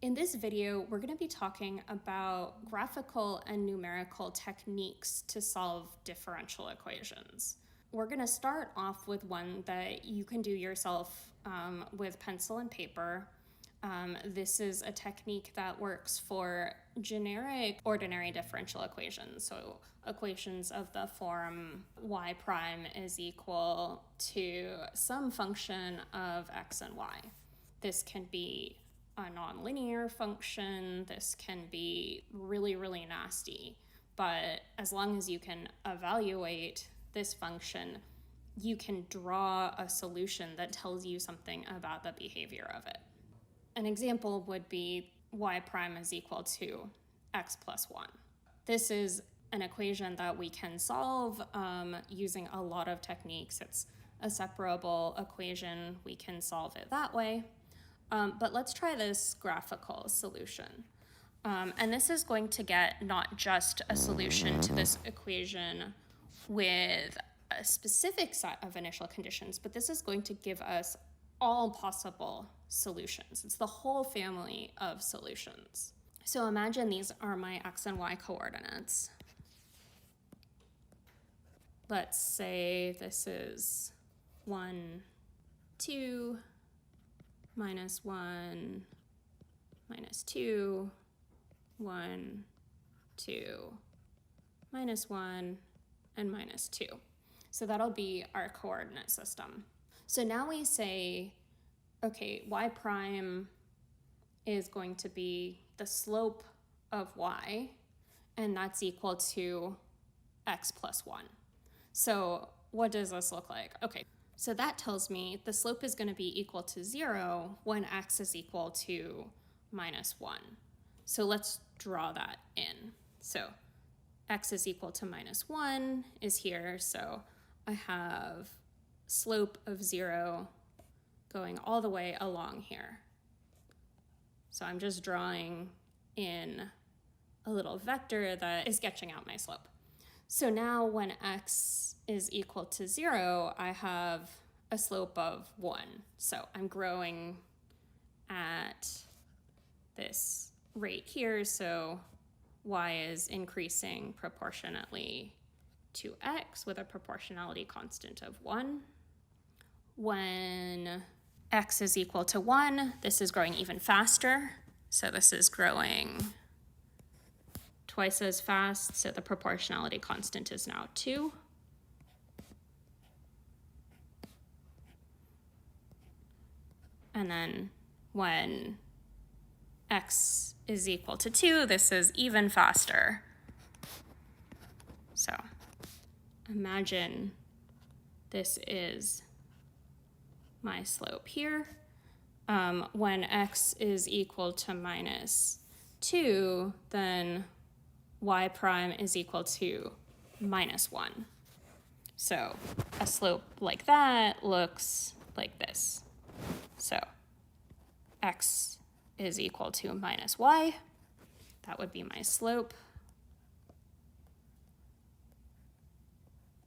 In this video, we're going to be talking about graphical and numerical techniques to solve differential equations. We're going to start off with one that you can do yourself with pencil and paper. This is a technique that works for generic ordinary differential equations. So equations of the form y prime is equal to some function of x and y. This can be a nonlinear function. This can be really, really nasty. But as long as you can evaluate this function, you can draw a solution that tells you something about the behavior of it. An example would be y prime is equal to x plus 1. This is an equation that we can solve using a lot of techniques. It's a separable equation. We can solve it that way. But let's try this graphical solution. And this is going to get not just a solution to this equation with a specific set of initial conditions, but this is going to give us all possible solutions. It's the whole family of solutions. So imagine these are my x and y coordinates. Let's say this is 1, 2, minus 1, minus 2, 1, 2, minus 1, and minus 2. So that'll be our coordinate system. So now we say, okay, y prime is going to be the slope of y, and that's equal to x plus 1. So what does this look like? Okay. So that tells me the slope is going to be equal to 0 when x is equal to minus 1. So let's draw that in. So x is equal to minus 1 is here. So I have slope of 0 going all the way along here. So I'm just drawing in a little vector that is sketching out my slope. So now when x is equal to 0, I have a slope of 1. So I'm growing at this rate here. So y is increasing proportionately to x with a proportionality constant of 1. When x is equal to 1, this is growing even faster. So this is growing twice as fast, so the proportionality constant is now 2. And then when x is equal to 2, this is even faster. So imagine this is my slope here. When x is equal to minus 2, then y prime is equal to minus 1. So a slope like that looks like this. So x is equal to minus y. That would be my slope.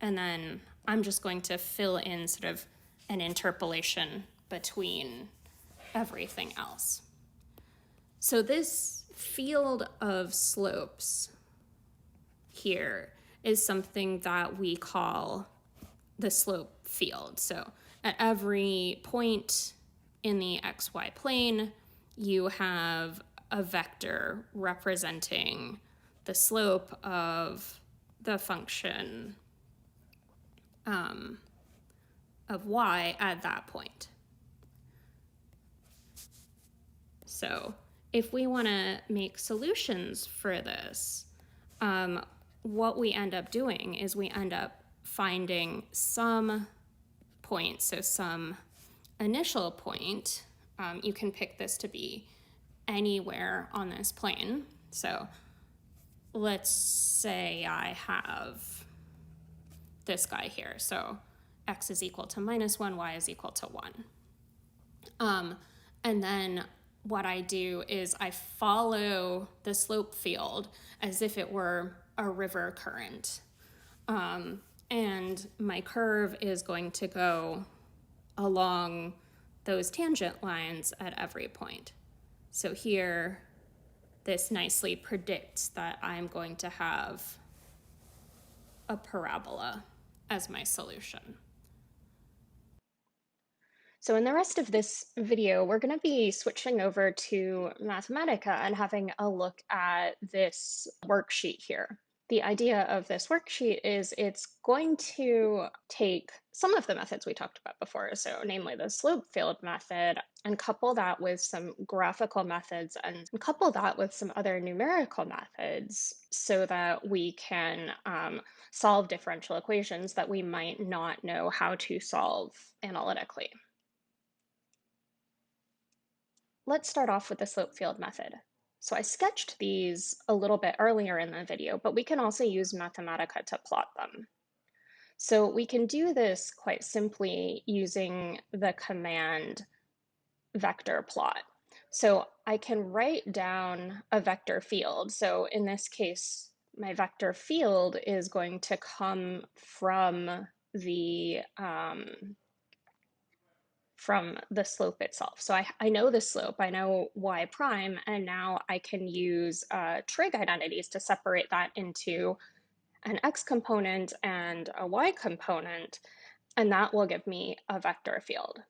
And then I'm just going to fill in sort of an interpolation between everything else. So this field of slopes here is something that we call the slope field. So at every point in the xy plane, you have a vector representing the slope of the function of y at that point. So if we want to make solutions for this, what we end up doing is we end up finding some point, so some initial point. You can pick this to be anywhere on this plane. So let's say I have this guy here. So x is equal to minus 1, y is equal to 1. And then what I do is I follow the slope field as if it were a river current. And my curve is going to go along those tangent lines at every point. So here, this nicely predicts that I'm going to have a parabola as my solution. So in the rest of this video, we're going to be switching over to Mathematica and having a look at this worksheet here. The idea of this worksheet is it's going to take some of the methods we talked about before, so namely the slope field method, and couple that with some graphical methods and couple that with some other numerical methods so that we can solve differential equations that we might not know how to solve analytically. Let's start off with the slope field method. So I sketched these a little bit earlier in the video, but we can also use Mathematica to plot them. So we can do this quite simply using the command vector plot. So I can write down a vector field. So in this case, my vector field is going to come from the slope itself. So I know the slope, I know y prime, and now I can use trig identities to separate that into an x component and a y component, and that will give me a vector field.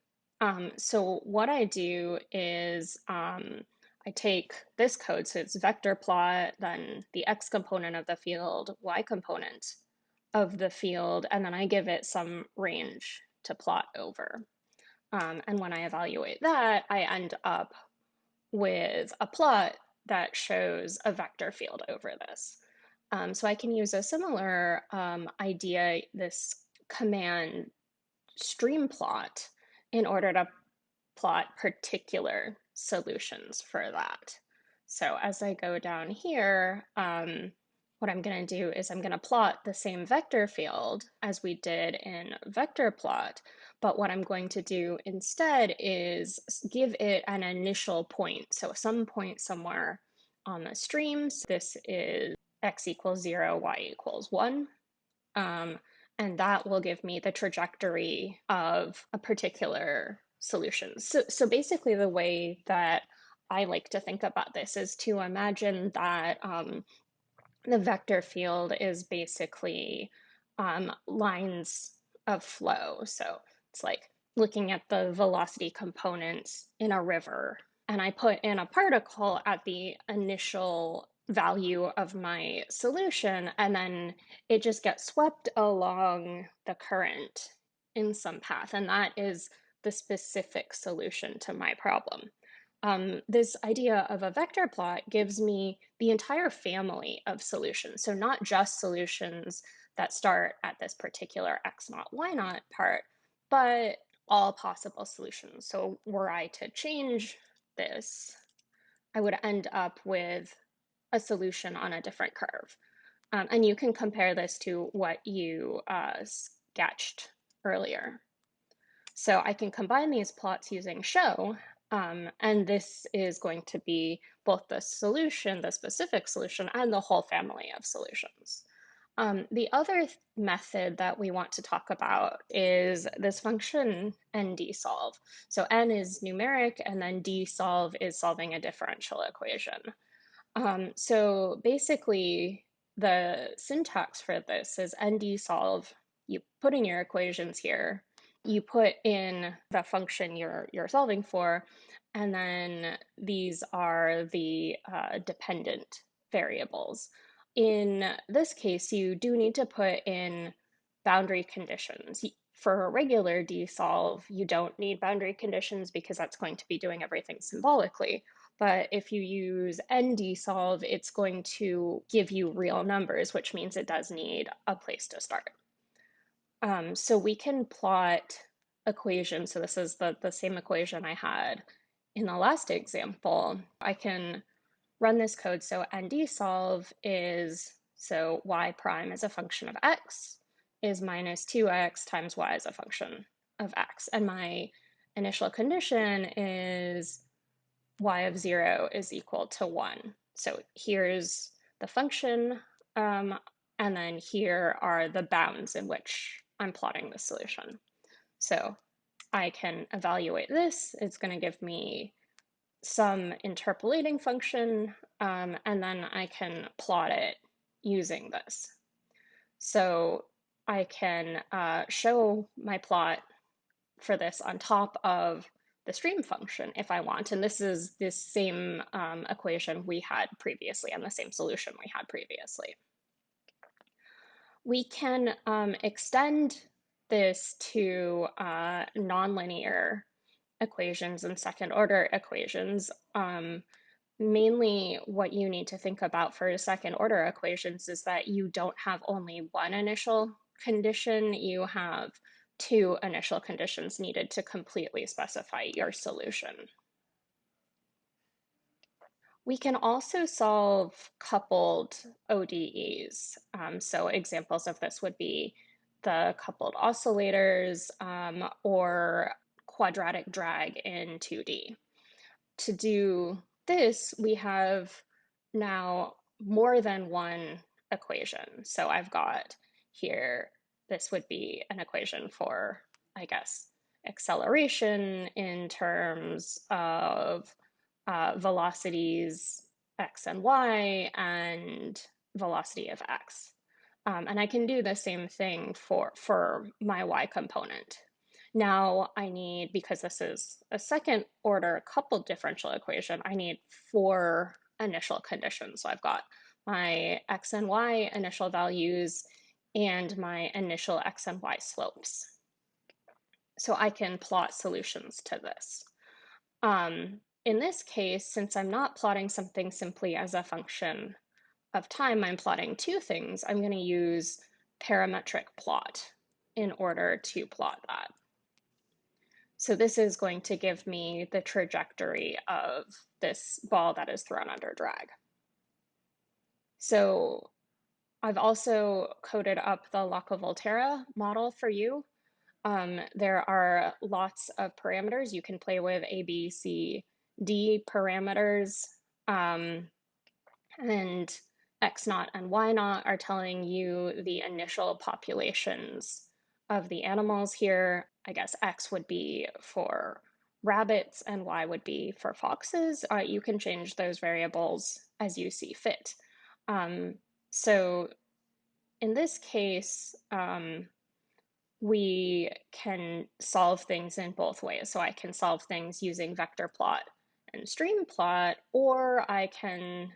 So what I do is I take this code, so it's vector plot, then the x component of the field, y component of the field, and then I give it some range to plot over. And when I evaluate that, I end up with a plot that shows a vector field over this. So I can use a similar idea, this command stream plot, in order to plot particular solutions for that. So as I go down here, what I'm going to do is I'm going to plot the same vector field as we did in vector plot, but what I'm going to do instead is give it an initial point. So some point somewhere on the stream. So this is x equals 0, y equals 1. And that will give me the trajectory of a particular solution. So basically the way that I like to think about this is to imagine that the vector field is basically lines of flow. So it's like looking at the velocity components in a river, and I put in a particle at the initial value of my solution, and then it just gets swept along the current in some path, and that is the specific solution to my problem. This idea of a vector plot gives me the entire family of solutions. So not just solutions that start at this particular x naught, y naught part, but all possible solutions. So were I to change this, I would end up with a solution on a different curve. And you can compare this to what you sketched earlier. So I can combine these plots using show, and this is going to be both the solution, the specific solution, and the whole family of solutions. The other method that we want to talk about is this function ndsolve. So n is numeric, and then dsolve is solving a differential equation. So basically, the syntax for this is ndsolve. You put in your equations here, you put in the function you're solving for, and then these are the dependent variables. In this case, you do need to put in boundary conditions. For a regular dsolve, you don't need boundary conditions because that's going to be doing everything symbolically. But if you use ndsolve, it's going to give you real numbers, which means it does need a place to start. So we can plot equations. So this is the same equation I had in the last example. I can run this code. So ndsolve is, so y prime is a function of x, is minus 2x times y as a function of x. And my initial condition is y of 0 is equal to 1. So here's the function, and then here are the bounds in which I'm plotting the solution. So I can evaluate this. It's going to give me some interpolating function, and then I can plot it using this. So I can show my plot for this on top of the stream function if I want. And this is this same equation we had previously and the same solution we had previously. We can extend this to nonlinear equations and second order equations. Mainly what you need to think about for second order equations is that you don't have only one initial condition, you have two initial conditions needed to completely specify your solution. We can also solve coupled ODEs. So examples of this would be the coupled oscillators or quadratic drag in 2D. To do this, we have now more than one equation. So I've got here, this would be an equation for, I guess, acceleration in terms of velocities x and y and velocity of x. And I can do the same thing for my y component. Now I need, because this is a second order coupled differential equation, I need four initial conditions. So I've got my x and y initial values and my initial x and y slopes. So I can plot solutions to this. In this case, since I'm not plotting something simply as a function of time, I'm plotting two things. I'm going to use parametric plot in order to plot that. So this is going to give me the trajectory of this ball that is thrown under drag. So I've also coded up the Lacouvolterra model for you. There are lots of parameters. You can play with A, B, C, D parameters. And X naught and Y naught are telling you the initial populations of the animals here. I guess X would be for rabbits and Y would be for foxes. You can change those variables as you see fit. So in this case, we can solve things in both ways. So I can solve things using vector plot and stream plot, or I can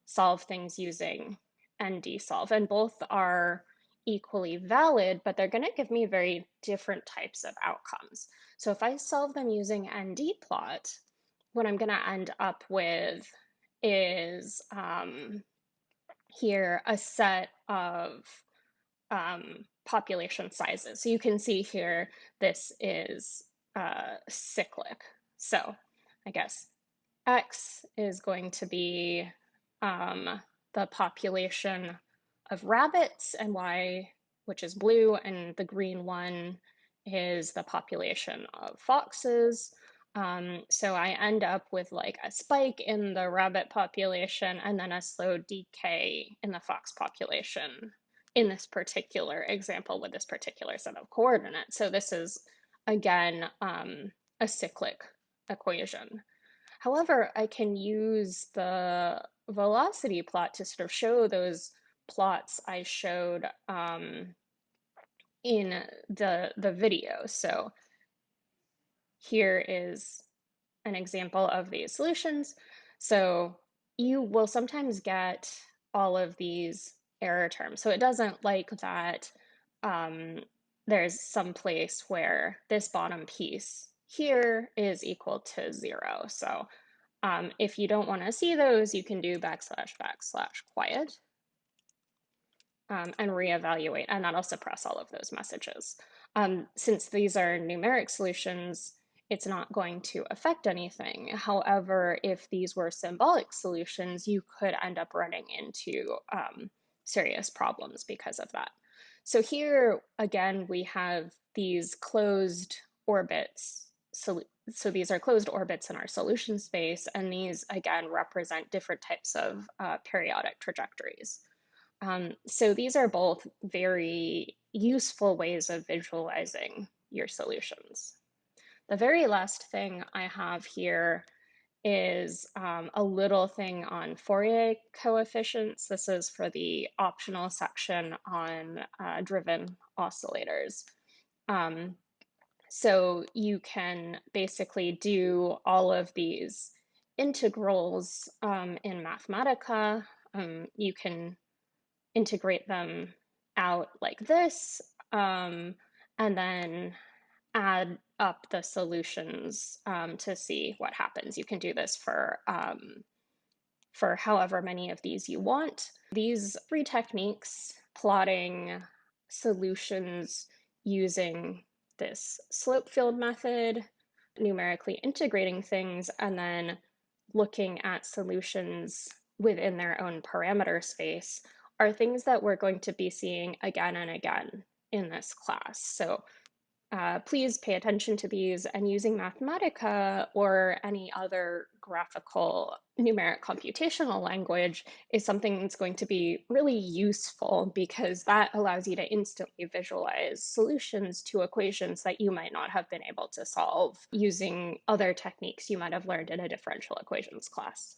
solve things using ND-solve, and both are equally valid, but they're going to give me very different types of outcomes. So if I solve them using ND-plot, what I'm going to end up with is here a set of population sizes. So you can see here, this is cyclic. So I guess X is going to be the population of rabbits, and Y, which is blue, and the green one is the population of foxes. So I end up with like a spike in the rabbit population and then a slow decay in the fox population in this particular example with this particular set of coordinates. So this is, again, a cyclic equation. However, I can use the velocity plot to sort of show those plots I showed in the video. So here is an example of these solutions. So you will sometimes get all of these error terms. So it doesn't like that there's some place where this bottom piece here is equal to 0. So if you don't want to see those, you can do \\/ quiet and reevaluate, and that'll suppress all of those messages. Since these are numeric solutions, it's not going to affect anything. However, if these were symbolic solutions, you could end up running into serious problems because of that. So here, again, we have these closed orbits. So these are closed orbits in our solution space, and these, again, represent different types of periodic trajectories. So these are both very useful ways of visualizing your solutions. The very last thing I have here is a little thing on Fourier coefficients. This is for the optional section on driven oscillators. So you can basically do all of these integrals in Mathematica. You can integrate them out like this, and then add up the solutions to see what happens. You can do this for however many of these you want. These three techniques, plotting solutions using this slope field method, numerically integrating things, and then looking at solutions within their own parameter space, are things that we're going to be seeing again and again in this class. So please pay attention to these, and using Mathematica or any other graphical numeric computational language is something that's going to be really useful, because that allows you to instantly visualize solutions to equations that you might not have been able to solve using other techniques you might have learned in a differential equations class.